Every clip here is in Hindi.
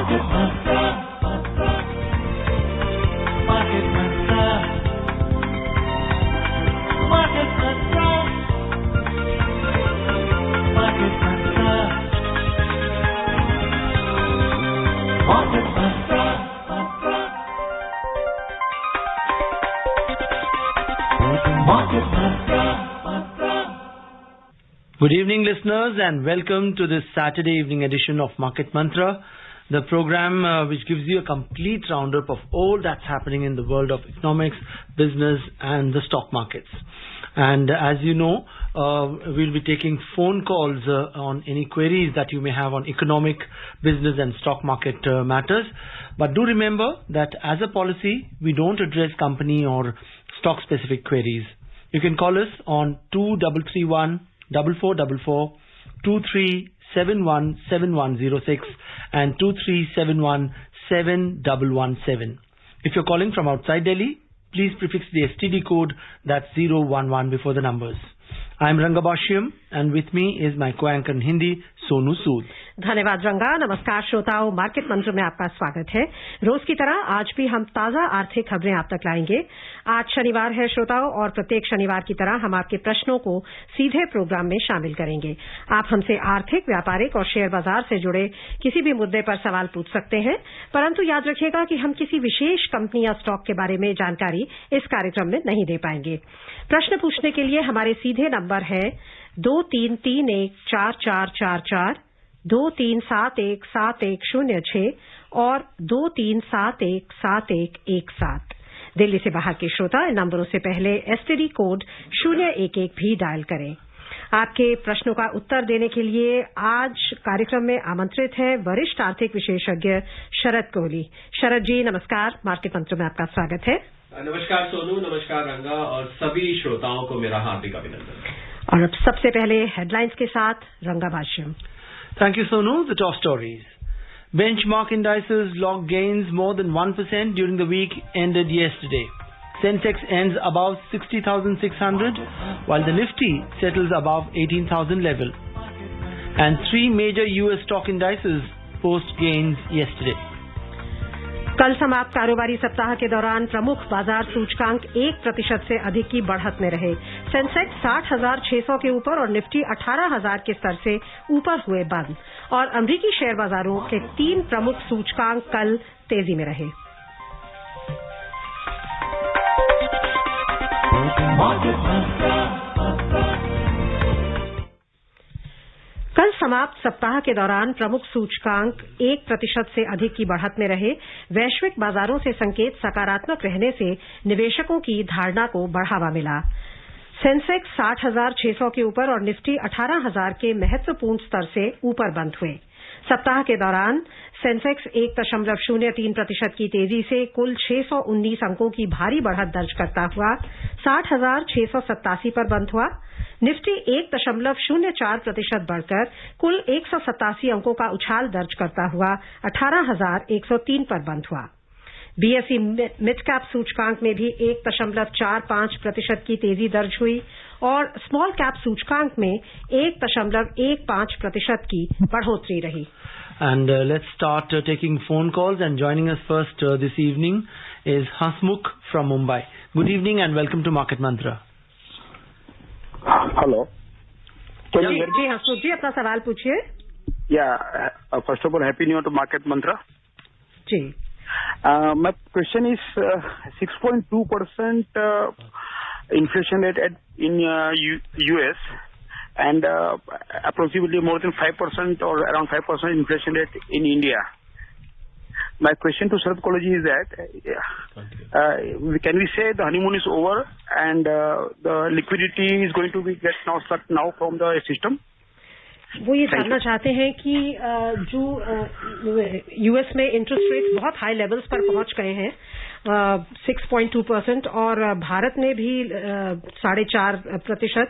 Good evening, listeners, and welcome to this Saturday evening edition of Market Mantra, the program which gives you a complete roundup of all that's happening in the world of economics, business, and the stock markets. And as you know, we'll be taking phone calls on any queries that you may have on economic, business, and stock market matters. But do remember that as a policy, we don't address company or stock-specific queries. You can call us on 2331 4444, 23717106 and 2371 7117. If you're calling from outside Delhi, please prefix the STD code that's 011 before the numbers. I'm Ranga Bashim and with me is my co-anchor in Hindi, Sonu Sood. धन्यवाद रंगा। नमस्कार श्रोताओं, मार्केट मंत्र में आपका स्वागत है। रोज की तरह आज भी हम ताजा आर्थिक खबरें आप तक लाएंगे। आज शनिवार है श्रोताओं, और प्रत्येक शनिवार की तरह हम आपके प्रश्नों को सीधे प्रोग्राम में शामिल करेंगे। आप हमसे आर्थिक, व्यापारिक और शेयर बाजार से जुड़े किसी भी मुद्दे पर सवाल पूछ सकते हैं, परंतु याद रखिएगा कि हम किसी विशेष कंपनी या स्टॉक के बारे में जानकारी इस कार्यक्रम में नहीं दे पाएंगे। प्रश्न पूछने के लिए हमारे सीधे नंबर है 23314444, 23717106 और 23717117। दिल्ली से बाहर के श्रोता इन नंबरों से पहले एसटीडी कोड 011 भी डायल करें। आपके प्रश्नों का उत्तर देने के लिए आज कार्यक्रम में आमंत्रित हैं वरिष्ठ आर्थिक विशेषज्ञ शरद कोहली। शरद जी नमस्कार, मार्केट मंत्र में आपका स्वागत है। नमस्कार सोनू, नमस्कार रंगा और सभी श्रोताओं को मेरा हार्दिक अभिनंदन। और अब सबसे पहले हेडलाइंस के साथ रंगा भाष्यम। Thank you, Sonu. The top stories. Benchmark indices logged gains more than 1% during the week ended yesterday. Sensex ends above 60,600, while the Nifty settles above 18,000 level. And three major US stock indices post gains yesterday. कल समाप्त कारोबारी सप्ताह के दौरान प्रमुख बाजार सूचकांक 1% से अधिक की बढ़त में रहे। सेंसेक्स 60,600 के ऊपर और निफ्टी 18,000 के स्तर से ऊपर हुए बंद, और अमेरिकी शेयर बाजारों के 3 प्रमुख सूचकांक कल तेजी में रहे। कल समाप्त सप्ताह के दौरान प्रमुख सूचकांक 1% से अधिक की बढ़त में रहे। वैश्विक बाजारों से संकेत सकारात्मक रहने से निवेशकों की धारणा को बढ़ावा मिला। सेंसेक्स 60,600 के ऊपर और निफ्टी 18,000 के महत्वपूर्ण स्तर से ऊपर बंद हुए। सप्ताह के दौरान सेंसेक्स 1.03% की तेजी से कुल 619 अंकों की भारी बढ़त दर्ज करता हुआ 60,687 पर बंद हुआ। निफ्टी 1.04% बढ़कर कुल 187 अंकों का उछाल दर्ज करता हुआ 18,103 पर बंद हुआ। बीएसई मिड कैप सूचकांक में भी 1.45% की तेजी दर्ज हुई और स्मॉल कैप सूचकांक में 1.15% की बढ़ोतरी रही। And let's start taking phone calls, and joining us first this evening is Hasmukh from Mumbai. Good evening and welcome to Market Mantra. Hello. Can you hear me? जी हसमुख जी, अपना सवाल पूछिए। Yeah. First of all, Happy New Year to Market Mantra. Ji. My question is 6.2% inflation rate in US and approximately more than 5% or around 5% inflation rate in India. My question to Sharad Kohle is that can we say the honeymoon is over and the liquidity is going to be get now sucked now from the system? वो ये जानना चाहते हैं कि जो यूएस में इंटरेस्ट रेट बहुत हाई लेवल्स पर पहुंच गए हैं 6.2% और भारत में भी 4.5%।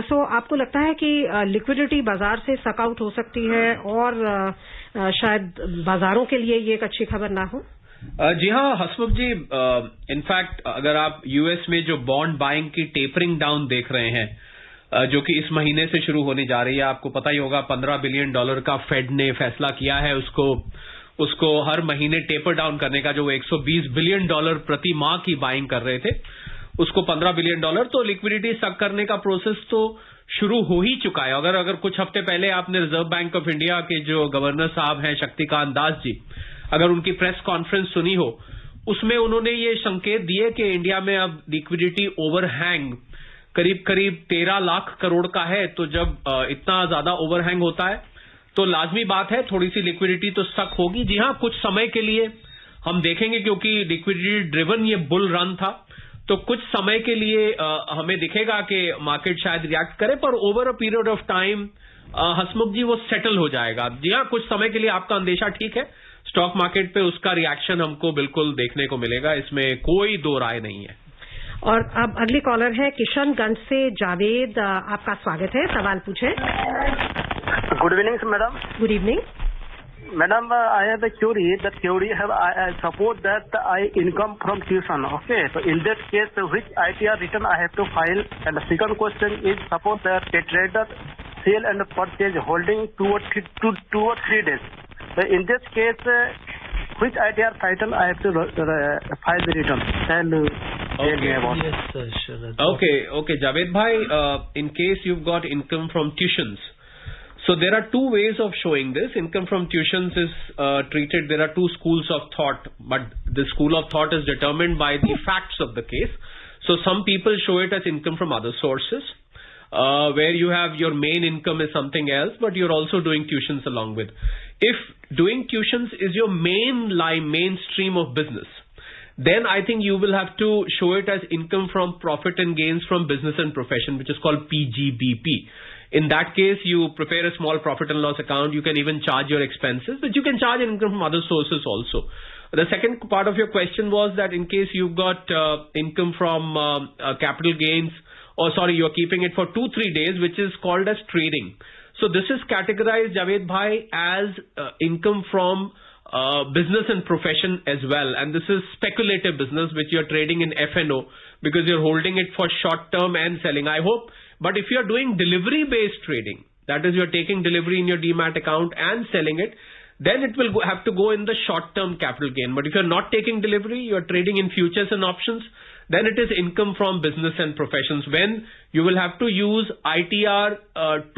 सो आपको लगता है कि लिक्विडिटी बाजार से सक आउट हो सकती है और शायद बाजारों के लिए ये एक अच्छी खबर ना हो? जी हाँ हसमुख जी, इनफैक्ट अगर आप यूएस में जो बॉन्ड बाइंग की टेपरिंग डाउन देख रहे हैं जो कि इस महीने से शुरू होने जा रही है, आपको पता ही होगा $15 बिलियन का फेड ने फैसला किया है उसको उसको हर महीने टेपर डाउन करने का, जो वो $120 बिलियन प्रति माह की बाइंग कर रहे थे, उसको $15 बिलियन, तो लिक्विडिटी सक करने का प्रोसेस तो शुरू हो ही चुका है। अगर कुछ हफ्ते पहले आपने रिजर्व बैंक ऑफ इंडिया के जो गवर्नर साहब हैं शक्तिकांत दास जी, अगर उनकी प्रेस कॉन्फ्रेंस सुनी हो, उसमें उन्होंने ये संकेत दिए कि इंडिया में अब लिक्विडिटी ओवरहैंग करीब 13 लाख करोड़ का है। तो जब इतना ज्यादा ओवरहैंग होता है तो लाजमी बात है थोड़ी सी लिक्विडिटी तो स्टक होगी। जी हाँ, कुछ समय के लिए हम देखेंगे, क्योंकि लिक्विडिटी ड्रिवन ये बुल रन था, तो कुछ समय के लिए हमें दिखेगा कि मार्केट शायद रिएक्ट करे, पर over a period of time Hasmukh ji वो सेटल हो जाएगा। जी हाँ, कुछ समय के लिए आपका अंदेशा ठीक है, स्टॉक मार्केट पे उसका रिएक्शन हमको बिल्कुल देखने को मिलेगा, इसमें कोई दो राय नहीं है। और अब अगली कॉलर है किशनगंज से जावेद, आपका स्वागत है, सवाल पूछें। Good evening madam. Good evening Madam, I have a query. That query I suppose that I income from tuition. Okay, so in that case, which ITR return I have to file? And the second question is, suppose that a trader sell and purchase holding 2 or 3 days. So in this case, which ITR title I have to file the return? Yes, sir, sure. Okay, Javed bhai, in case you've got income from tuitions, so there are two ways of showing this. Income from tuitions is treated, there are two schools of thought, but the school of thought is determined by the facts of the case. So some people show it as income from other sources, where you have your main income is something else, but you're also doing tuitions along with. If doing tuitions is your main stream of business, then I think you will have to show it as income from profit and gains from business and profession, which is called PGBP. In that case, you prepare a small profit and loss account. You can even charge your expenses, but you can charge income from other sources also. The second part of your question was that in case you've got income from capital gains, or sorry, you're keeping it for 2-3 days, which is called as trading. So this is categorized, Javed bhai, as income from business and profession as well. And this is speculative business, which you're trading in F&O, because you're holding it for short term and selling. I hope. But if you're doing delivery-based trading, that is, you're taking delivery in your demat account and selling it, then it will have to go in the short-term capital gain. But if you're not taking delivery, you're trading in futures and options, then it is income from business and professions, when you will have to use ITR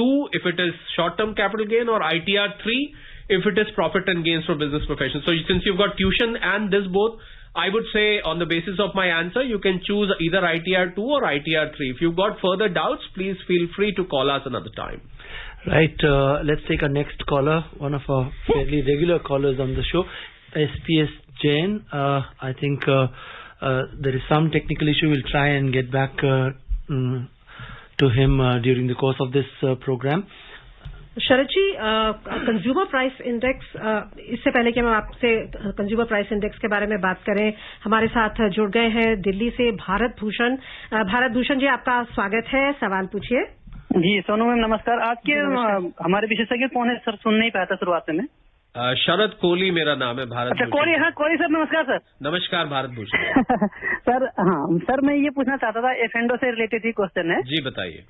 2 if it is short-term capital gain, or ITR 3 if it is profit and gains for business professions. So since you've got tuition and this both, I would say on the basis of my answer, you can choose either ITR 2 or ITR 3. If you've got further doubts, please feel free to call us another time. Right, let's take our next caller, one of our fairly regular callers on the show, SPS Jain. I think there is some technical issue. We'll try and get back to him during the course of this program. Sharad ji, consumer price index, इससे पहले कि हम आपसे कंज्यूमर प्राइस इंडेक्स के बारे में बात करें, हमारे साथ जुड़ गए हैं दिल्ली से भारत भूषण। भारत भूषण जी, आपका स्वागत है, सवाल पूछिए। जी सोनू मैम नमस्कार। आज के हमारे विशेषज्ञ कौन है सर? सुन नहीं पाया था शुरुआत में। शरद कोहली मेरा नाम है। भारत अच्छा कोहली, हाँ कोहली सर नमस्कार सर। नमस्कार भारत भूषण। सर हाँ सर, मैं ये पूछना चाहता था, F&O से रिलेटेड ही क्वेश्चन है। जी बताइए।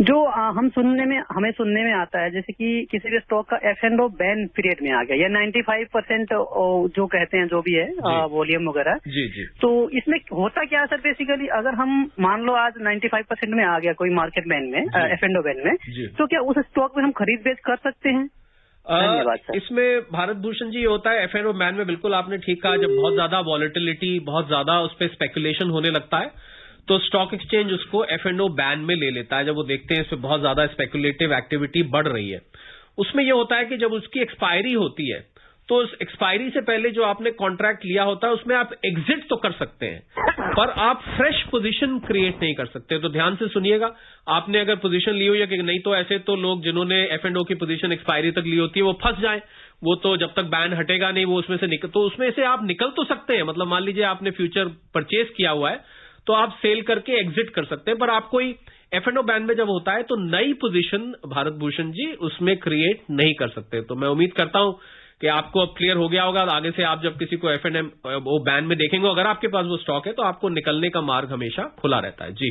जो हमें सुनने में आता है, जैसे कि किसी भी स्टॉक का F&O बैन पीरियड में आ गया, या 95% जो कहते हैं, जो भी है वॉल्यूम वगैरह। जी जी। तो इसमें होता क्या है सर? बेसिकली अगर हम मान लो आज 95% में आ गया कोई मार्केट बैन में, F&O बैन में, तो क्या उस स्टॉक में हम खरीद बेच कर सकते हैं? इसमें भारत भूषण जी होता है F&O बैन में, बिल्कुल आपने ठीक कहा, जब बहुत ज्यादा वॉलेटिलिटी, बहुत ज्यादा उस पर स्पेकुलेशन होने लगता है, तो स्टॉक एक्सचेंज उसको F&O बैन में ले लेता है। जब वो देखते हैं इसमें बहुत ज्यादा स्पेकुलेटिव एक्टिविटी बढ़ रही है, उसमें ये होता है कि जब उसकी एक्सपायरी होती है, तो उस एक्सपायरी से पहले जो आपने कॉन्ट्रैक्ट लिया होता है उसमें आप एग्जिट तो कर सकते हैं, पर आप फ्रेश पोजीशन क्रिएट नहीं कर सकते। तो ध्यान से सुनिएगा, आपने अगर पोजीशन ली हुई है कि नहीं, तो ऐसे तो लोग जिन्होंने F&O की पोजीशन एक्सपायरी तक ली होती है वो फंस जाएं, वो तो जब तक बैन हटेगा नहीं वो उसमें से निकल, तो उसमें से आप निकल तो सकते हैं। मतलब मान लीजिए आपने फ्यूचर परचेज किया हुआ है, तो आप सेल करके एग्जिट कर सकते हैं, पर आप कोई F&O बैन में जब होता है तो नई पोजीशन भारत भूषण जी उसमें क्रिएट नहीं कर सकते। तो मैं उम्मीद करता हूं कि आपको अब क्लियर हो गया होगा। आगे से आप जब किसी को F&O बैन में देखेंगे, अगर आपके पास वो स्टॉक है, तो आपको निकलने का मार्ग हमेशा खुला रहता है। जी।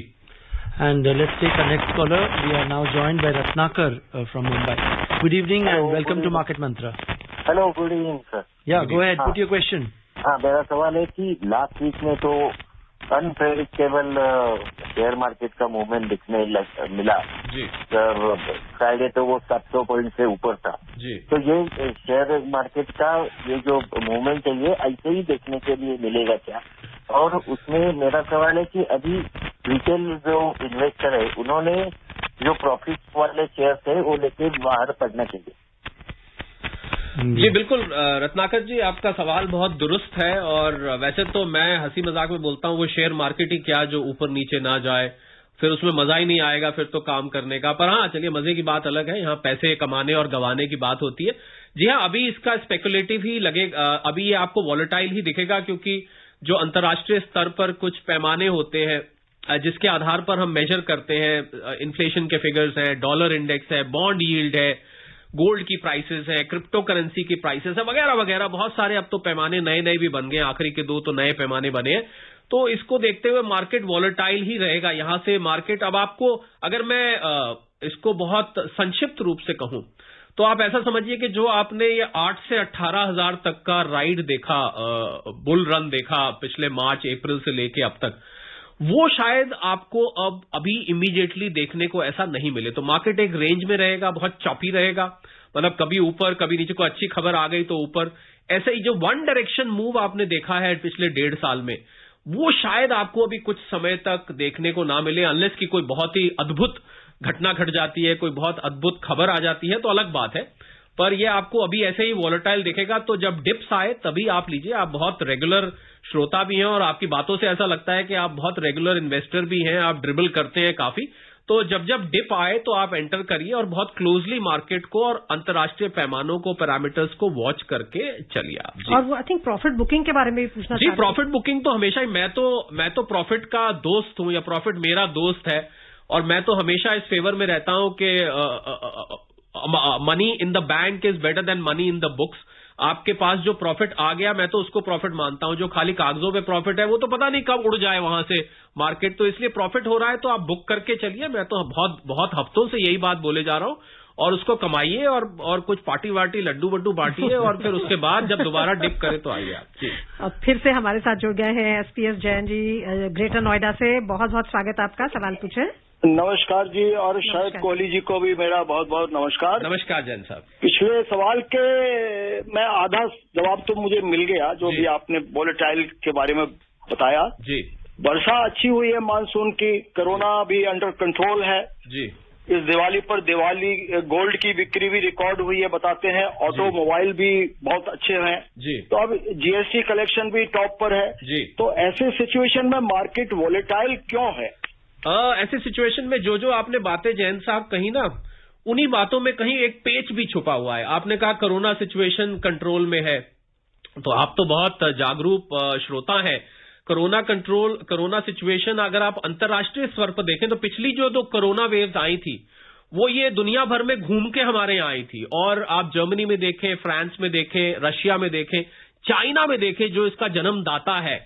And let's take our next caller. We are now joined by Ratnakar from Mumbai. Good evening and welcome to Market Mantra. Hello, good evening sir. Yeah, go ahead. Put your question. हाँ, मेरा सवाल है कि लास्ट वीक में तो अनप्रेडिक्टेबल शेयर मार्केट का मूवमेंट दिखने मिला जी। फ्राइडे तो वो 700 पॉइंट से ऊपर था जी। तो ये शेयर मार्केट का ये जो मूवमेंट है ये ऐसे ही देखने के लिए मिलेगा क्या? और उसमें मेरा सवाल है कि अभी रिटेल जो इन्वेस्टर है उन्होंने जो प्रॉफिट वाले शेयर थे वो लेके बाहर पड़ना चाहिए। जी बिल्कुल रत्नाकर जी, आपका सवाल बहुत दुरुस्त है। और वैसे तो मैं हंसी मजाक में बोलता हूँ वो शेयर मार्केट ही क्या जो ऊपर नीचे ना जाए, फिर उसमें मजा ही नहीं आएगा फिर तो काम करने का। पर हाँ चलिए, मजे की बात अलग है, यहाँ पैसे कमाने और गंवाने की बात होती है। जी हाँ, अभी इसका स्पेकुलेटिव ही लगेगा, अभी ये आपको वॉलेटाइल ही दिखेगा, क्योंकि जो अंतर्राष्ट्रीय स्तर पर कुछ पैमाने होते हैं जिसके आधार पर हम मेजर करते हैं, इन्फ्लेशन के फिगर्स हैं, डॉलर इंडेक्स है, बॉन्ड यील्ड है, गोल्ड की प्राइसेस है, क्रिप्टो करेंसी की प्राइसेस है, वगैरह वगैरह बहुत सारे अब तो पैमाने नए नए भी बन गए, आखिरी के 2 तो नए पैमाने बने हैं। तो इसको देखते हुए मार्केट वॉलेटाइल ही रहेगा। यहां से मार्केट, अब आपको अगर मैं इसको बहुत संक्षिप्त रूप से कहूं तो आप ऐसा समझिए कि जो आपने ये 8 से 18,000 तक का राइड देखा, बुल रन देखा पिछले मार्च अप्रैल से लेके अब तक, वो शायद आपको अब अभी इमीडिएटली देखने को ऐसा नहीं मिले। तो मार्केट एक रेंज में रहेगा, बहुत चॉपी रहेगा, मतलब कभी ऊपर कभी नीचे, को अच्छी खबर आ गई तो ऊपर, ऐसे ही जो वन डायरेक्शन मूव आपने देखा है पिछले 1.5 साल में, वो शायद आपको अभी कुछ समय तक देखने को ना मिले, अनलेस की कोई बहुत ही अद्भुत घटना घट जाती है, कोई बहुत अद्भुत खबर आ जाती है तो अलग बात है। पर ये आपको अभी ऐसे ही वॉलेटाइल दिखेगा। तो जब डिप्स आए तभी आप लीजिए। आप बहुत रेगुलर श्रोता भी हैं और आपकी बातों से ऐसा लगता है कि आप बहुत रेगुलर इन्वेस्टर भी हैं, आप ड्रिबल करते हैं काफी। तो जब जब डिप आए तो आप एंटर करिए और बहुत क्लोजली मार्केट को और अंतर्राष्ट्रीय पैमानों को, पैरामीटर्स को वॉच करके चलिए आप। और वो आई थिंक प्रॉफिट बुकिंग के बारे में भी पूछना जी, प्रॉफिट बुकिंग तो हमेशा ही, मैं तो प्रॉफिट का दोस्त हूं, या प्रॉफिट मेरा दोस्त है, और मैं तो हमेशा इस फेवर में रहता हूं कि money in the bank is better than money in the books. आपके पास जो प्रॉफिट आ गया, मैं तो उसको प्रॉफिट मानता हूं। जो खाली कागजों पे प्रॉफिट है वो तो पता नहीं कब उड़ जाए वहां से मार्केट। तो इसलिए प्रॉफिट हो रहा है तो आप बुक करके चलिए। मैं तो बहुत हफ्तों से यही बात बोले जा रहा हूं, और उसको कमाइए और कुछ पार्टी वार्टी लड्डू वड्डू बांटिए, और फिर उसके बाद जब दोबारा डिप करे तो आइए आप जी। अब फिर से हमारे साथ जुड़ गए हैं एसपीएस जैन जी ग्रेटर नोएडा से। बहुत बहुत स्वागत आपका, सवाल पूछे। नमस्कार जी, और शायद कोहली जी को भी मेरा बहुत बहुत नमस्कार। नमस्कार जैन साहब। पिछले सवाल के मैं आधा जवाब तो मुझे मिल गया, जो भी आपने वॉलेटाइल के बारे में बताया जी। वर्षा अच्छी हुई है मानसून की, कोरोना भी अंडर कंट्रोल है जी। इस दिवाली पर गोल्ड की बिक्री भी रिकॉर्ड हुई है बताते हैं, ऑटोमोबाइल भी बहुत अच्छे हैं जी। तो अब जीएसटी कलेक्शन भी टॉप पर है जी। तो ऐसे सिचुएशन में मार्केट वॉलेटाइल क्यों है? ऐसे सिचुएशन में जो आपने बातें जैन साहब कही ना, उन्हीं बातों में कहीं एक पेच भी छुपा हुआ है। आपने कहा कोरोना सिचुएशन कंट्रोल में है, तो आप तो बहुत जागरूक श्रोता हैं। कोरोना सिचुएशन अगर आप अंतर्राष्ट्रीय स्तर पर देखें तो पिछली जो 2 कोरोना वेव्स आई थी वो ये दुनिया भर में घूम के हमारे यहाँ आई थी। और आप जर्मनी में देखें, फ्रांस में देखें, रशिया में देखें, चाइना में देखें, जो इसका जन्मदाता है,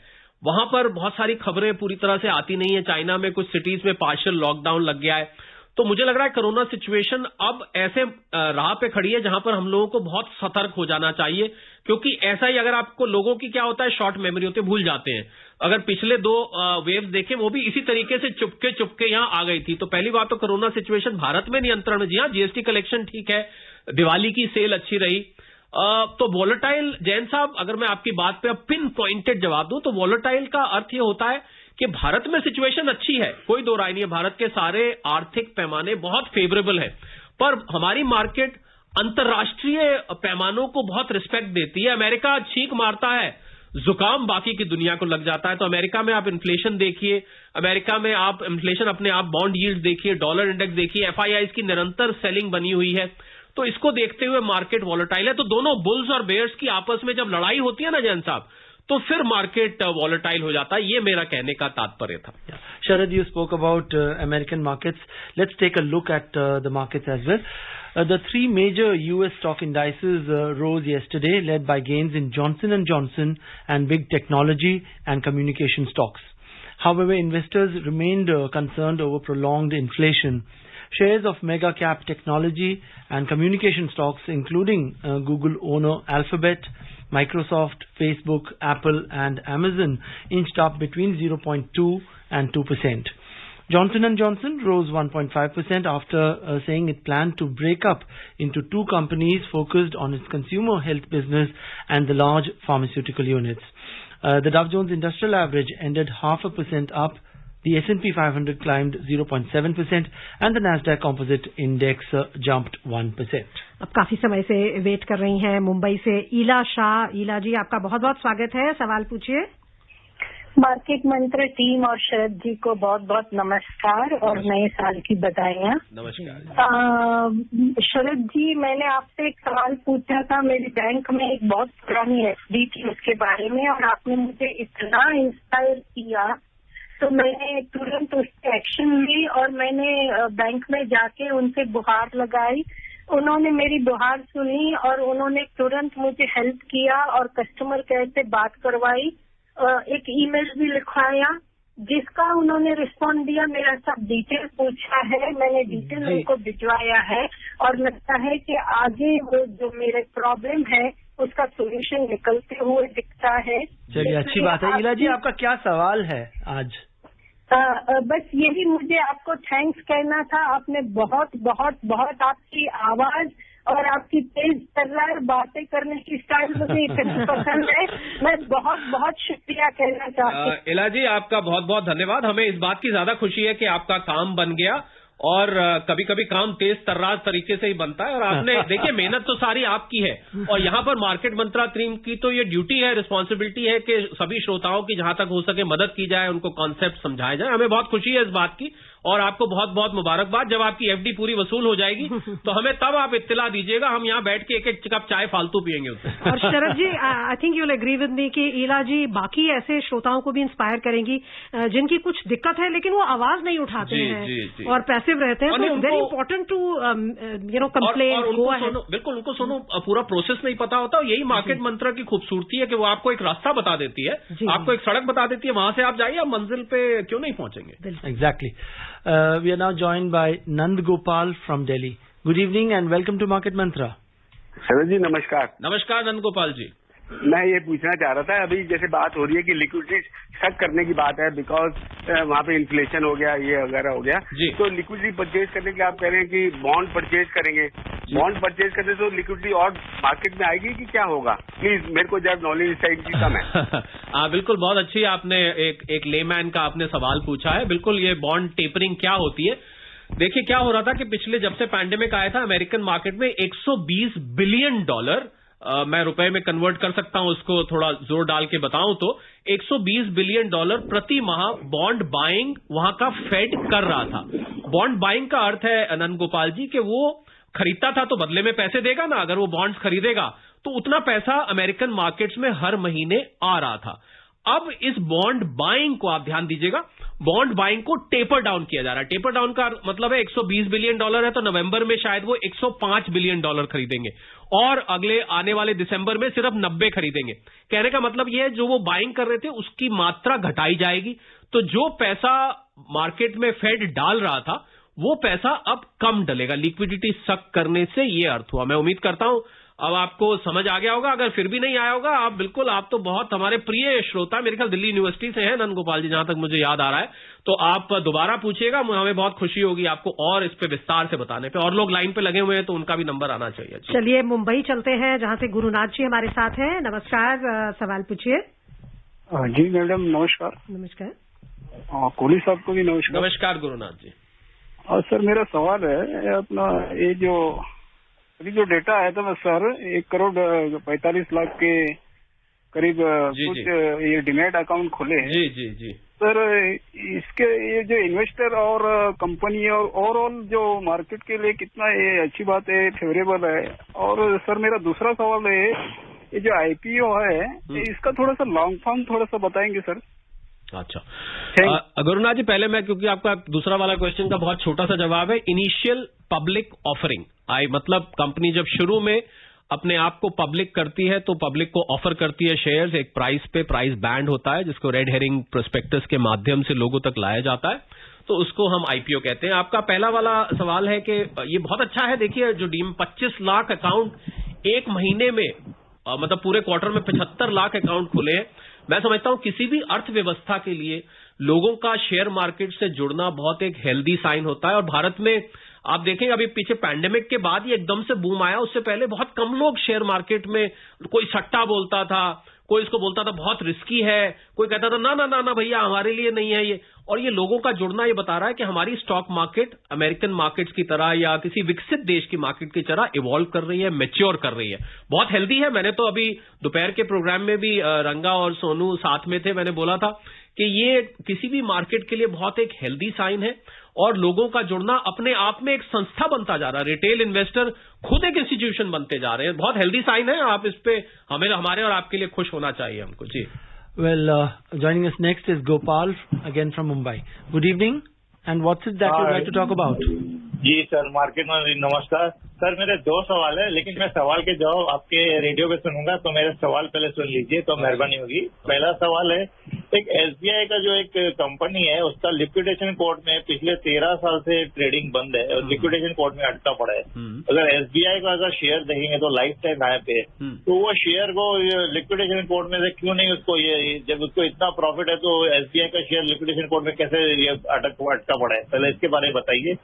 वहां पर बहुत सारी खबरें पूरी तरह से आती नहीं है। चाइना में कुछ सिटीज में पार्शियल लॉकडाउन लग गया है। तो मुझे लग रहा है कोरोना सिचुएशन अब ऐसे राह पे खड़ी है जहां पर हम लोगों को बहुत सतर्क हो जाना चाहिए, क्योंकि ऐसा ही अगर आपको लोगों की क्या होता है, शॉर्ट मेमोरी होती है, भूल जाते हैं। अगर पिछले 2 वेव्स देखें वो भी इसी तरीके से चुपके यहां आ गई थी। तो पहली बात तो कोरोना सिचुएशन भारत में नियंत्रण में। जी हाँ, जीएसटी कलेक्शन ठीक है, दिवाली की सेल अच्छी रही। तो वॉलेटाइल जैन साहब, अगर मैं आपकी बात पे अब पिन पॉइंटेड जवाब दूं तो वॉलेटाइल का अर्थ ये होता है कि भारत में सिचुएशन अच्छी है, कोई दो राय नहीं है, भारत के सारे आर्थिक पैमाने बहुत फेवरेबल है, पर हमारी मार्केट अंतर्राष्ट्रीय पैमानों को बहुत रिस्पेक्ट देती है। अमेरिका छींक मारता है, जुकाम बाकी की दुनिया को लग जाता है। तो अमेरिका में आप इन्फ्लेशन देखिए, अमेरिका में आप इन्फ्लेशन अपने आप बॉन्ड यील्ड देखिए, डॉलर इंडेक्स देखिए, एफआईआईज की निरंतर सेलिंग बनी हुई है। तो इसको देखते हुए मार्केट वॉलेटाइल है। तो दोनों बुल्स और बेयर्स की आपस में जब लड़ाई होती है ना जैन साहब, तो फिर मार्केट वॉलेटाइल हो जाता है। ये मेरा कहने का तात्पर्य था। Sharad, you spoke about American markets. Let's take a look at the markets as well. The 3 major U.S. stock indices rose yesterday, led by gains in Johnson & Johnson and big technology and communication stocks. However, investors remained concerned over prolonged inflation. Shares of mega cap technology and communication stocks, including Google owner Alphabet, Microsoft, Facebook, Apple, and Amazon, inched up between 0.2 and 2%. Johnson & Johnson rose 1.5% after saying it planned to break up into two companies focused on its consumer health business and the large pharmaceutical units. The Dow Jones Industrial Average ended 0.5% up. The S&P 500 climbed 0.7% and the Nasdaq Composite Index jumped 1%. अब काफी समय से वेट कर रही हैं मुंबई से ईला शाह। ईला जी, आपका बहुत बहुत स्वागत है। सवाल पूछिए। मार्केट मंत्र टीम और शरद जी को बहुत बहुत नमस्कार और नए साल की बधाइयाँ। नमस्कार। शरद जी, मैंने आपसे एक सवाल पूछा था। मेरी बैंक में एक बहुत पुरानी एफडी थी, उसके बारे में, और आपने मुझे इतना इंस्पायर किया तो मैंने तुरंत उस पर एक्शन ली और मैंने बैंक में जाके उनसे गुहार लगाई। उन्होंने मेरी गुहार सुनी और उन्होंने तुरंत मुझे हेल्प किया और कस्टमर केयर से बात करवाई, एक ईमेल भी लिखवाया जिसका उन्होंने रिस्पॉन्ड दिया। मेरा सब डिटेल पूछा है, मैंने डिटेल उनको भिजवाया है और लगता है कि आगे वो जो मेरे प्रॉब्लम है उसका सोल्यूशन निकलते हुए दिखता है। चलिए, अच्छी बात है। ईला जी, आपका क्या सवाल है आज? बस यही मुझे आपको थैंक्स कहना था। आपने बहुत बहुत बहुत आपकी आवाज और आपकी तेज तर्रार बातें करने की स्टाइल मुझे इतनी पसंद है। मैं बहुत बहुत शुक्रिया कहना चाहती हूँ। इला जी, आपका बहुत बहुत धन्यवाद। हमें इस बात की ज्यादा खुशी है कि आपका काम बन गया और कभी कभी काम तेज तर्रार तरीके से ही बनता है। और आपने देखिए, मेहनत तो सारी आपकी है और यहाँ पर मार्केट मंत्रा टीम की तो ये ड्यूटी है, रिस्पॉन्सिबिलिटी है कि सभी श्रोताओं की जहां तक हो सके मदद की जाए, उनको कॉन्सेप्ट समझाया जाए। हमें बहुत खुशी है इस बात की और आपको बहुत बहुत मुबारकबाद। जब आपकी एफडी पूरी वसूल हो जाएगी तो हमें तब आप इत्तला दीजिएगा, हम यहाँ बैठ के एक एक कप चाय फालतू पियेंगे उससे। और Sharad ji, I think you will agree with me कि ईला जी बाकी ऐसे श्रोताओं को भी इंस्पायर करेंगी जिनकी कुछ दिक्कत है लेकिन वो आवाज नहीं उठाते हैं और पैसिव रहते हैं। तो वेरी इंपॉर्टेंट टू कंप्लेन। बिल्कुल, उनको सुनो, पूरा प्रोसेस नहीं पता होता। यही मार्केट मंत्र की खूबसूरती है कि वो आपको एक रास्ता बता देती है, आपको एक सड़क बता देती है, वहां से आप जाइए, आप मंजिल पे क्यों नहीं पहुंचेंगे। Exactly. We are now joined by Nand Gopal from Delhi. Good evening and welcome to Market Mantra. शरद जी नमस्कार। नमस्कार नंद गोपाल जी। मैं ये पूछना चाह रहा था, अभी जैसे बात हो रही है कि लिक्विडिटी शक करने की बात है, बिकॉज वहाँ पे इन्फ्लेशन हो गया, ये वगैरह हो गया, तो लिक्विडिटी परचेज करने के लिए आप कह रहे हैं कि बॉन्ड परचेज करेंगे। बॉन्ड परचेज करने तो लिक्विडिटी और मार्केट में आएगी कि क्या होगा? प्लीज मेरे को जब नॉलेज इस साइड की कम है। बिल्कुल, बहुत अच्छी आपने एक लेमैन का आपने सवाल पूछा है। बिल्कुल, ये बॉन्ड टेपरिंग क्या होती है। देखिए, क्या हो रहा था कि पिछले जब से पैंडेमिक आया था, अमेरिकन मार्केट में $120 बिलियन, मैं रुपए में कन्वर्ट कर सकता हूं, उसको थोड़ा जोर डाल के बताऊं तो $120 बिलियन प्रति माह बॉन्ड बाइंग वहां का फेड कर रहा था। बॉन्ड बाइंग का अर्थ है अनंत गोपाल जी कि वो खरीदता था तो बदले में पैसे देगा ना। अगर वो बॉन्ड्स खरीदेगा तो उतना पैसा अमेरिकन मार्केट्स में हर महीने आ रहा था। अब इस बॉन्ड बाइंग को आप ध्यान दीजिएगा, बॉन्ड बाइंग को टेपर डाउन किया जा रहा है। टेपर डाउन का मतलब है $120 बिलियन है तो नवंबर में शायद वो $105 बिलियन खरीदेंगे और अगले आने वाले दिसंबर में सिर्फ 90 खरीदेंगे। कहने का मतलब यह है, जो वो बाइंग कर रहे थे उसकी मात्रा घटाई जाएगी, तो जो पैसा मार्केट में फेड डाल रहा था वो पैसा अब कम डलेगा। लिक्विडिटी सक करने से ये अर्थ हुआ। मैं उम्मीद करता हूं अब आपको समझ आ गया होगा। अगर फिर भी नहीं आया होगा, आप बिल्कुल, आप तो बहुत हमारे प्रिय श्रोता, मेरे ख्याल दिल्ली यूनिवर्सिटी से हैं नंद गोपाल जी, जहां तक मुझे याद आ रहा है, तो आप दोबारा पूछिएगा, हमें बहुत खुशी होगी आपको और इस पे विस्तार से बताने पे। और लोग लाइन पे लगे हुए हैं तो उनका भी नंबर आना चाहिए। चलिए मुंबई चलते हैं, जहां से गुरुनाथ जी हमारे साथ हैं। नमस्कार, सवाल पूछिए। जी मैडम नमस्कार। नमस्कार। कोहली साहब को भी नमस्कार। नमस्कार गुरुनाथ जी। सर मेरा सवाल है, अपना ये अभी जो डेटा आया था सर, 1,45,00,000 के करीब कुछ ये डिमैट अकाउंट खुले हैं। जी जी जी सर, इसके ये जो इन्वेस्टर और कंपनी और ओवरऑल जो मार्केट के लिए कितना ये अच्छी बात है, फेवरेबल है। और सर मेरा दूसरा सवाल है, ये जो आईपीओ है इसका थोड़ा सा लॉन्ग फॉर्म थोड़ा सा बताएंगे सर। अच्छा गुरुनाथ जी, पहले मैं, क्योंकि आपका दूसरा वाला क्वेश्चन का बहुत छोटा सा जवाब है, इनिशियल पब्लिक ऑफरिंग मतलब कंपनी जब शुरू में अपने आप को पब्लिक करती है तो पब्लिक को ऑफर करती है शेयर्स, एक प्राइस पे, प्राइस बैंड होता है जिसको रेड हेरिंग प्रोस्पेक्टस के माध्यम से लोगों तक लाया जाता है। तो उसको हम IPO कहते हैं। आपका पहला वाला सवाल है कि ये बहुत अच्छा है। देखिए, जो डीम 25 लाख अकाउंट एक महीने में मतलब पूरे क्वार्टर में 75 लाख अकाउंट खुले हैं। मैं समझता हूं किसी भी अर्थव्यवस्था के लिए लोगों का शेयर मार्केट से जुड़ना बहुत एक हेल्दी साइन होता है। और भारत में आप देखेंगे अभी पीछे पैंडेमिक के बाद ये एकदम से बूम आया, उससे पहले बहुत कम लोग शेयर मार्केट में, कोई सट्टा बोलता था, कोई इसको बोलता था बहुत रिस्की है, कोई कहता था ना ना ना ना भैया हमारे लिए नहीं है ये। और ये लोगों का जुड़ना ये बता रहा है कि हमारी स्टॉक मार्केट अमेरिकन मार्केट्स की तरह या किसी विकसित देश की मार्केट की तरह इवॉल्व कर रही है, मैच्योर कर रही है, बहुत हेल्दी है। मैंने तो अभी दोपहर के प्रोग्राम में भी रंगा और सोनू साथ में थे, मैंने बोला था कि ये किसी भी मार्केट के लिए बहुत एक हेल्दी साइन है और लोगों का जुड़ना अपने आप में एक संस्था बनता जा रहा है। रिटेल इन्वेस्टर खुद एक इंस्टीट्यूशन बनते जा रहे हैं, बहुत हेल्दी साइन है। आप इस पे हमारे और आपके लिए खुश होना चाहिए हमको जी। Well, joining us next is Gopal again from Mumbai. Good evening, and what's it that you'd like to talk about? जी सर, मार्केट में नमस्कार सर। मेरे 2 सवाल है, लेकिन मैं सवाल के जवाब आपके रेडियो पे सुनूंगा, तो मेरे सवाल पहले सुन लीजिए तो मेहरबानी होगी। पहला सवाल है, एक SBI का जो एक कंपनी है उसका लिक्विडेशन कोर्ट में पिछले 13 साल से ट्रेडिंग बंद है और लिक्विडेशन कोर्ट में अटका पड़ा है। अगर SBI का अगर शेयर देखेंगे तो लाइफ टाइम हाई पे, तो वो शेयर को लिक्विडेशन कोर्ट में से क्यों नहीं उसको, ये जब उसको इतना प्रॉफिट है तो SBI का शेयर लिक्विडेशन कोर्ट में कैसे अटका पड़ा है, पहले इसके बारे में बताइए।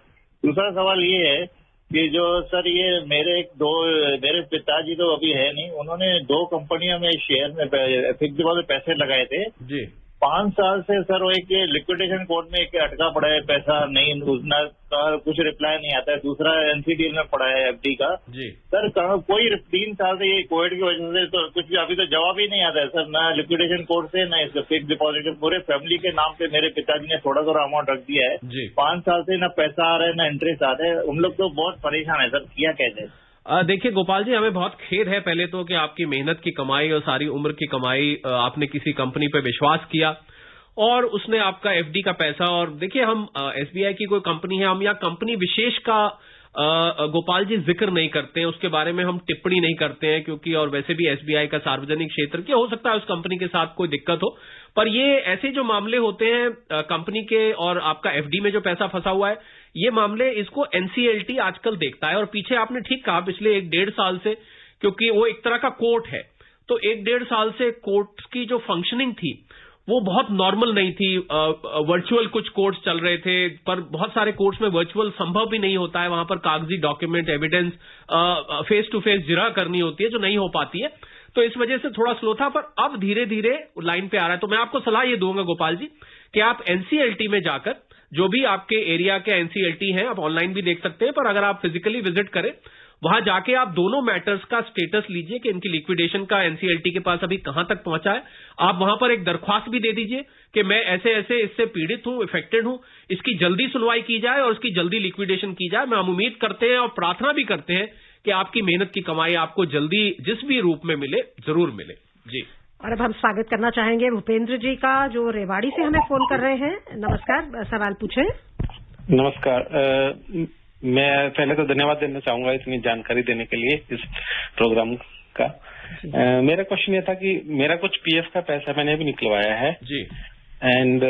दूसरा सवाल ये है कि जो सर ये मेरे पिताजी तो अभी है नहीं, उन्होंने 2 कंपनियों में शेयर में फिक्स डिपॉजिट पैसे लगाए थे जी। 5 साल से सर वो एक लिक्विडेशन कोर्ट में एक अटका पड़ा है, पैसा नहीं, कुछ रिप्लाई नहीं आता है। दूसरा NCDL में पड़ा है FD का जी। सर कोई 3 साल से ये कोविड की वजह से तो कुछ भी अभी तो जवाब ही नहीं आता है सर, ना लिक्विडेशन कोर्ट से ना इसका फिक्स डिपॉजिट। पूरे फैमिली के नाम पे मेरे पिताजी ने थोड़ा अमाउंट रख दिया है जी। 5 साल से ना पैसा आ रहा है ना इंटरेस्ट आ रहा है, हम लोग तो बहुत परेशान है सर, क्या कहते हैं। देखिए गोपाल जी, हमें बहुत खेद है पहले तो कि आपकी मेहनत की कमाई और सारी उम्र की कमाई आपने किसी कंपनी पे विश्वास किया और उसने आपका FD का पैसा, और देखिए हम SBI की कोई कंपनी है, हम या कंपनी विशेष का गोपाल जी जिक्र नहीं करते हैं, उसके बारे में हम टिप्पणी नहीं करते हैं क्योंकि, और वैसे भी SBI का सार्वजनिक क्षेत्र की, हो सकता है उस कंपनी के साथ कोई दिक्कत हो, पर ये ऐसे जो मामले होते हैं कंपनी के और आपका FD में जो पैसा फंसा हुआ है, ये मामले इसको NCLT आजकल देखता है। और पीछे आपने ठीक कहा पिछले 1-1.5 साल से, क्योंकि वो एक तरह का कोर्ट है, तो 1-1.5 साल से कोर्ट की जो फंक्शनिंग थी वो बहुत नॉर्मल नहीं थी। वर्चुअल कुछ कोर्ट्स चल रहे थे, पर बहुत सारे कोर्ट्स में वर्चुअल संभव भी नहीं होता है, वहां पर कागजी document evidence face to face जिरा करनी होती है जो नहीं हो पाती है, तो इस वजह से थोड़ा स्लो था, पर अब धीरे धीरे लाइन पे आ रहा है। तो मैं आपको सलाह ये दूंगा गोपाल जी कि आप NCLT में जाकर, जो भी आपके एरिया के NCLT हैं, आप ऑनलाइन भी देख सकते हैं, पर अगर आप फिजिकली विजिट करें, वहां जाके आप दोनों मैटर्स का स्टेटस लीजिए कि इनकी लिक्विडेशन का NCLT के पास अभी कहां तक पहुंचा है। आप वहां पर एक दरख्वास्त भी दे दीजिए कि मैं ऐसे ऐसे इससे पीड़ित हूं, इफेक्टेड हूं, इसकी जल्दी सुनवाई की जाए और इसकी जल्दी लिक्विडेशन की जाए। हम उम्मीद करते हैं और प्रार्थना भी करते हैं कि आपकी मेहनत की कमाई आपको जल्दी जिस भी रूप में मिले, जरूर मिले जी। और अब हम स्वागत करना चाहेंगे भूपेंद्र जी का, जो रेवाड़ी से हमें फोन कर रहे हैं। नमस्कार, सवाल पूछें। नमस्कार, मैं पहले तो धन्यवाद देना चाहूंगा इतनी जानकारी देने के लिए इस प्रोग्राम का। मेरा क्वेश्चन ये था कि मेरा कुछ PF का पैसा मैंने भी निकलवाया है जी, एंड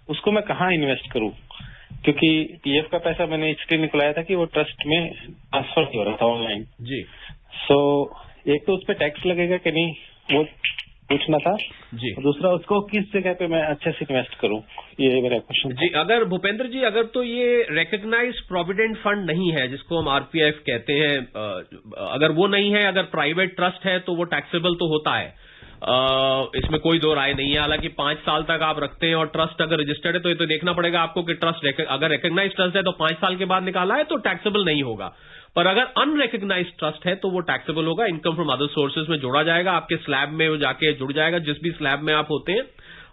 उसको मैं कहाँ इन्वेस्ट करूँ, क्योंकि PF का पैसा मैंने इसलिए निकलवाया था कि वो ट्रस्ट में ट्रांसफर हो रहा था ऑनलाइन जी। सो एक तो उस पर टैक्स लगेगा कि नहीं वो पूछना था जी, दूसरा उसको किस जगह पे मैं अच्छे से इन्वेस्ट करूं, ये मेरा क्वेश्चन जी। अगर भूपेंद्र जी, अगर तो ये रिकॉग्नाइज्ड प्रोविडेंट फंड नहीं है जिसको हम RPF कहते हैं, अगर वो नहीं है, अगर प्राइवेट ट्रस्ट है तो वो टैक्सेबल तो होता है, इसमें कोई दो राय नहीं है। हालांकि 5 साल तक आप रखते हैं और ट्रस्ट अगर रजिस्टर्ड है तो ये तो देखना पड़ेगा आपको कि ट्रस्ट अगर रिकॉग्नाइज्ड ट्रस्ट है तो 5 साल के बाद निकाला है तो टैक्सेबल नहीं होगा, पर अगर अनरिकॉग्नाइज्ड ट्रस्ट है तो वो टैक्सेबल होगा, इनकम फ्रॉम अदर सोर्सेज में जोड़ा जाएगा, आपके स्लैब में वो जाके जुड़ जाएगा, जिस भी स्लैब में आप होते हैं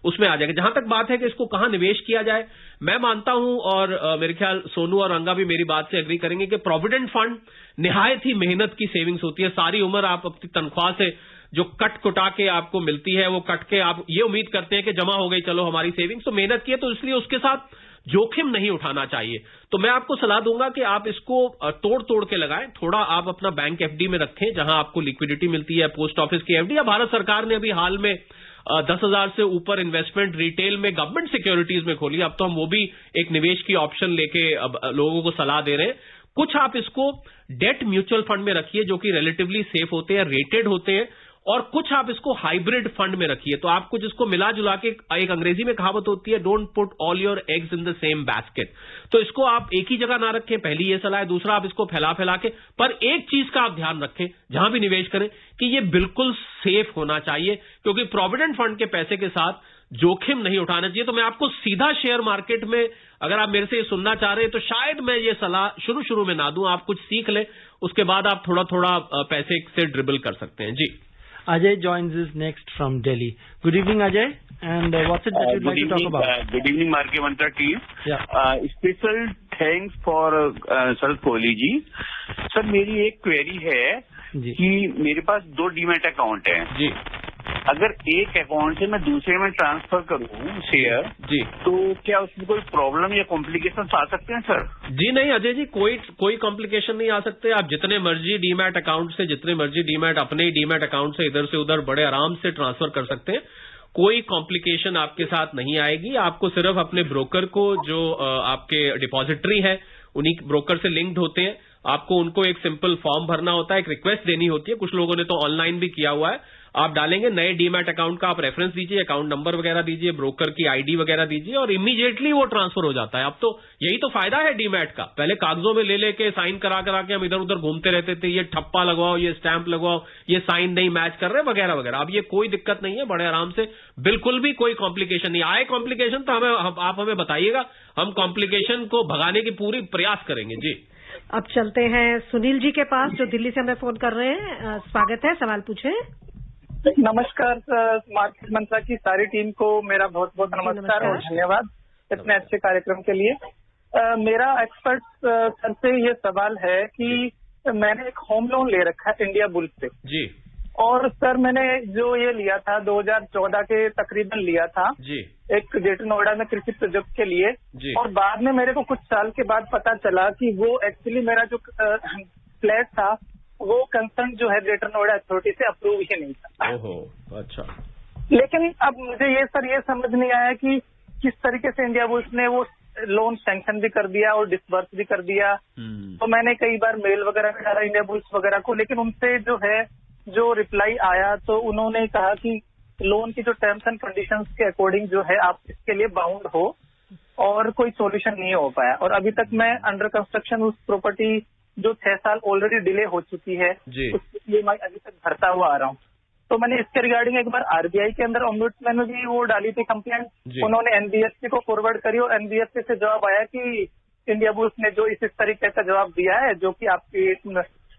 उसमें आ जाएगा। जहां तक बात है कि इसको कहां निवेश किया जाए, मैं मानता हूं और मेरे ख्याल सोनू और रंगा भी मेरी बात से एग्री करेंगे कि प्रोविडेंट फंड निहायत ही मेहनत की सेविंग्स होती है। सारी उम्र आप अपनी तनख्वाह से जो कट कुटा के आपको मिलती है, वो कट के आप ये उम्मीद करते हैं कि जमा हो गई, चलो हमारी सेविंग्स, तो मेहनत की है, तो इसलिए उसके साथ जोखिम नहीं उठाना चाहिए। तो मैं आपको सलाह दूंगा कि आप इसको तोड़ के लगाएं, थोड़ा आप अपना बैंक FD में रखें जहां आपको लिक्विडिटी मिलती है, पोस्ट ऑफिस की FD, या भारत सरकार ने अभी हाल में 10,000 से ऊपर इन्वेस्टमेंट रिटेल में गवर्नमेंट सिक्योरिटीज में खोलिए। अब तो हम वो भी एक निवेश की ऑप्शन लेके अब लोगों को सलाह दे रहे हैं। कुछ आप इसको डेट म्यूचुअल फंड में रखिए जो कि रिलेटिवली सेफ होते हैं, रेटेड होते हैं, और कुछ आप इसको हाइब्रिड फंड में रखिए। तो आप कुछ इसको मिला जुला के, एक अंग्रेजी में कहावत होती है, don't put all your eggs in the same basket. तो इसको आप एक ही जगह ना रखें, पहली ये सलाह है। दूसरा, आप इसको फैला फैला के, पर एक चीज का आप ध्यान रखें जहां भी निवेश करें कि ये बिल्कुल सेफ होना चाहिए, क्योंकि प्रोविडेंट फंड के पैसे के साथ जोखिम नहीं उठाना चाहिए। तो मैं आपको सीधा शेयर मार्केट में, अगर आप मेरे से ये सुनना चाह रहे हैं तो शायद मैं ये सलाह शुरू में ना दूं, आप कुछ सीख लें, उसके बाद आप थोड़ा थोड़ा पैसे से ड्रिबल कर सकते हैं। जी, Ajay joins us next from Delhi. Good evening, Ajay. And what's it that you'd like to talk about? Good evening, Market Mantra team. Yeah. Special thanks for Sarath Kohli ji. Sir, मेरी एक क्वेरी है कि मेरे पास 2 डीमैट अकाउंट हैं जी। अगर एक अकाउंट से मैं दूसरे में ट्रांसफर करूं शेयर जी, तो क्या उसमें कोई प्रॉब्लम या कॉम्प्लिकेशन आ सकते हैं सर? जी नहीं अजय जी, कोई कॉम्प्लिकेशन नहीं आ सकते। आप जितने मर्जी डीमैट अकाउंट से, जितने मर्जी डीमैट अपने ही डीमैट अकाउंट से इधर से उधर बड़े आराम से ट्रांसफर कर सकते हैं। कोई कॉम्प्लिकेशन आपके साथ नहीं आएगी। आपको सिर्फ अपने ब्रोकर को, जो आपके डिपॉजिटरी है, उन्हीं ब्रोकर से लिंक्ड होते हैं, आपको उनको एक सिंपल फॉर्म भरना होता है, एक रिक्वेस्ट देनी होती है। कुछ लोगों ने तो ऑनलाइन भी किया हुआ है। आप डालेंगे नए डीमैट अकाउंट का, आप रेफरेंस दीजिए, अकाउंट नंबर वगैरह दीजिए, ब्रोकर की आईडी वगैरह दीजिए, और इमीडिएटली वो ट्रांसफर हो जाता है। अब तो यही तो फायदा है डीमैट का। पहले कागजों में ले लेके साइन करा के हम इधर उधर घूमते रहते थे, ये ठप्पा लगवाओ, ये स्टैंप लगवाओ, ये साइन नहीं मैच कर रहे वगैरह वगैरह। अब ये कोई दिक्कत नहीं है, बड़े आराम से, बिल्कुल भी कोई कॉम्प्लिकेशन नहीं आए। कॉम्प्लिकेशन तो आप हमें बताइएगा, हम कॉम्प्लिकेशन को भगाने की पूरी प्रयास करेंगे। जी, अब चलते हैं सुनील जी के पास, जो दिल्ली से हमें फोन कर रहे हैं। स्वागत है, सवाल पूछें। नमस्कार मार्केट मंत्रा की सारी टीम को मेरा बहुत बहुत नमस्कार और धन्यवाद इतने अच्छे कार्यक्रम के लिए। मेरा एक्सपर्ट सर से ये सवाल है कि मैंने एक होम लोन ले रखा है इंडिया बुल्स से जी, और सर मैंने जो ये लिया था 2014 के तकरीबन लिया था जी, एक ग्रेटर नोएडा में कृषि प्रोजेक्ट के लिए जी, और बाद में मेरे को कुछ साल के बाद पता चला कि वो एक्चुअली मेरा जो फ्लैट था वो कंसर्न जो है ग्रेटर नोएडा अथॉरिटी से अप्रूव ही नहीं था। ओहो, अच्छा। लेकिन अब मुझे ये समझ नहीं आया कि किस तरीके से इंडिया बुल्स ने वो लोन सैंक्शन भी कर दिया और डिसबर्स भी कर दिया। तो मैंने कई बार मेल वगैरह भी डाला इंडिया बुल्स वगैरह को, लेकिन उनसे जो रिप्लाई आया तो उन्होंने कहा कि लोन की जो टर्म्स एंड कंडीशंस के अकॉर्डिंग जो है आप इसके लिए बाउंड हो, और कोई सॉल्यूशन नहीं हो पाया। और अभी तक मैं अंडर कंस्ट्रक्शन उस प्रॉपर्टी जो 6 साल ऑलरेडी डिले हो चुकी है उसके लिए मैं अभी तक भरता हुआ आ रहा हूँ। तो मैंने इसके रिगार्डिंग एक बार आरबीआई के अंदर ओम्बुड्समैन में भी वो डाली थी कंप्लेंट, उन्होंने एनबीएफसी को फॉरवर्ड करी और एनबीएफसी से जवाब आया कि इंडिया बुल्स ने जो इस तरीके का जवाब दिया है जो कि आपकी,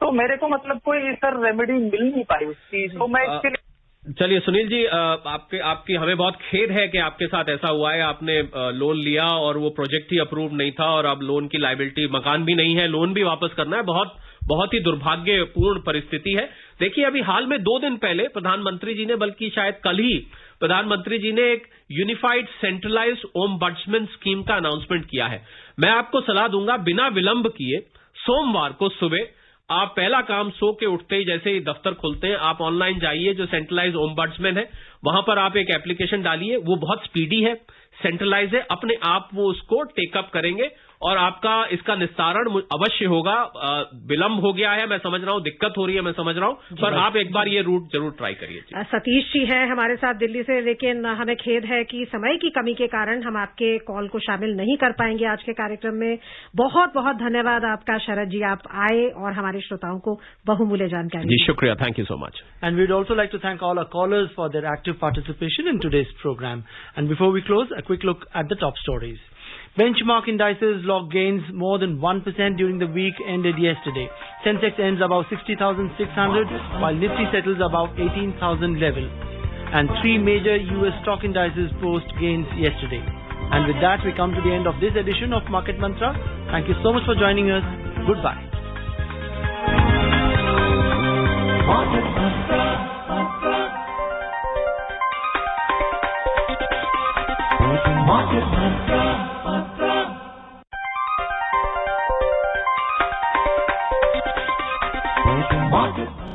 तो मेरे को मतलब कोई सर रेमेडी मिल नहीं पाई उसकी। तो मैं इसके लिए चलिए सुनील जी, आपकी हमें बहुत खेद है कि आपके साथ ऐसा हुआ है। आपने लोन लिया और वो प्रोजेक्ट ही अप्रूव नहीं था, और अब लोन की लायबिलिटी, मकान भी नहीं है, लोन भी वापस करना है। बहुत ही दुर्भाग्यपूर्ण परिस्थिति है। देखिए, अभी हाल में 2 दिन पहले प्रधानमंत्री जी ने, बल्कि शायद कल ही प्रधानमंत्री जी ने एक यूनिफाइड सेंट्रलाइज्ड ओम्बड्समैन स्कीम का अनाउंसमेंट किया है। मैं आपको सलाह दूंगा, बिना विलंब किए सोमवार को सुबह आप पहला काम सो के उठते ही, जैसे ही दफ्तर खुलते हैं, आप ऑनलाइन जाइए, जो सेंट्रलाइज्ड ओम्बड्समैन है वहां पर आप एक एप्लीकेशन डालिए। वो बहुत स्पीडी है, सेंट्रलाइज है, अपने आप वो उसको टेकअप करेंगे और आपका इसका निस्तारण अवश्य होगा। विलंब हो गया है, मैं समझ रहा हूं, दिक्कत हो रही है, मैं समझ रहा हूं, पर आप एक बार ये रूट जरूर ट्राई करिए। सतीश जी हैं हमारे साथ दिल्ली से, लेकिन हमें खेद है कि समय की कमी के कारण हम आपके कॉल को शामिल नहीं कर पाएंगे आज के कार्यक्रम में। बहुत बहुत धन्यवाद आपका शरद जी, आप आए और हमारे श्रोताओं को बहुमूल्य जानकारी जी। शुक्रिया, thank you so much. And we'd also like to thank all our callers for their active participation in today's program. And before we close, a quick look at the top stories. Benchmark indices logged gains more than 1% during the week ended yesterday. Sensex ends above 60,600, while Nifty settles above 18,000 level. And 3 major US stock indices post gains yesterday. And with that, we come to the end of this edition of Market Mantra. Thank you so much for joining us. Goodbye. Market Mantra.